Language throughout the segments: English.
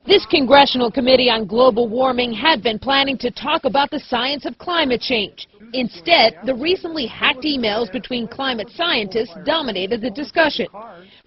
This Congressional Committee on Global Warming had been planning to talk about the science of climate change. Instead, the recently hacked emails between climate scientists dominated the discussion.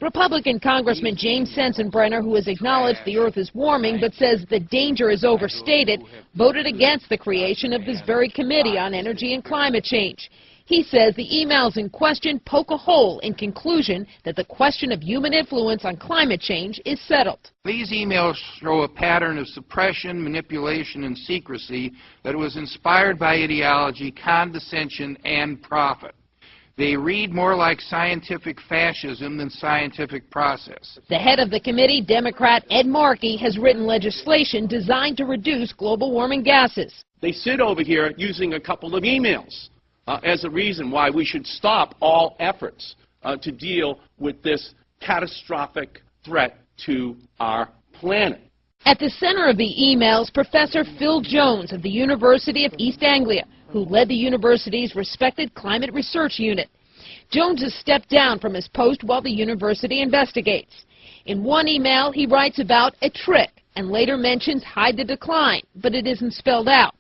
Republican Congressman James Sensenbrenner, who has acknowledged the Earth is warming but says the danger is overstated, voted against the creation of this very Committee on Energy and Climate Change. He says the emails in question poke a hole in conclusion that the question of human influence on climate change is settled. These emails show a pattern of suppression, manipulation, and secrecy that was inspired by ideology, condescension, and profit. They read more like scientific fascism than scientific process. The head of the committee, Democrat Ed Markey, has written legislation designed to reduce global warming gases. They sit over here using a couple of emails as a reason why we should stop all efforts to deal with this catastrophic threat to our planet. At the center of the emails, Professor Phil Jones of the University of East Anglia, who led the university's respected climate research unit. Jones has stepped down from his post while the university investigates. In one email, he writes about a trick and later mentions hide the decline, but it isn't spelled out.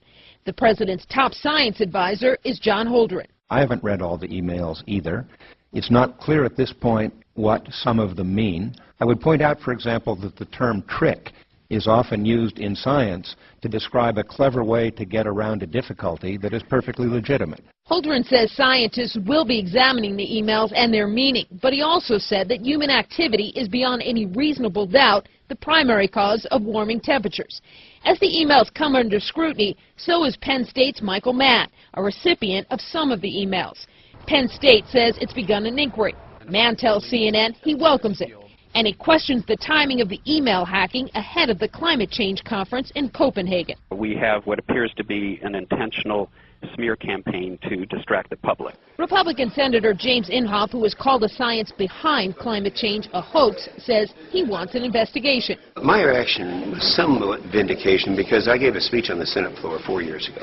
The president's top science advisor is John Holdren. I haven't read all the emails either. It's not clear at this point what some of them mean. I would point out, for example, that the term trick is often used in science to describe a clever way to get around a difficulty that is perfectly legitimate. Holdren says scientists will be examining the emails and their meaning, but he also said that human activity is beyond any reasonable doubt the primary cause of warming temperatures. As the emails come under scrutiny, so is Penn State's Michael Mann, a recipient of some of the emails. Penn State says it's begun an inquiry. Mann tells CNN he welcomes it, and he questions the timing of the email hacking ahead of the climate change conference in Copenhagen. We have what appears to be an intentional smear campaign to distract the public. Republican Senator James Inhofe, who has called the science behind climate change a hoax, says he wants an investigation. My reaction was somewhat vindication because I gave a speech on the Senate floor 4 years ago.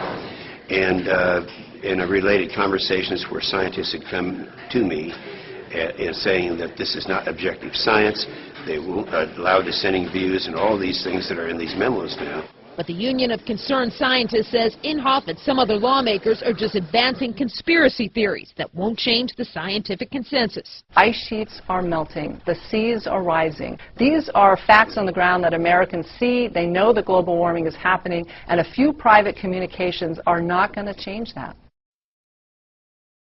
And in a related conversations where scientists had come to me in saying that this is not objective science, they won't allow dissenting views and all these things that are in these memos now. But the Union of Concerned Scientists says Inhofe and some other lawmakers are just advancing conspiracy theories that won't change the scientific consensus. Ice sheets are melting. The seas are rising. These are facts on the ground that Americans see. They know that global warming is happening, and a few private communications are not going to change that.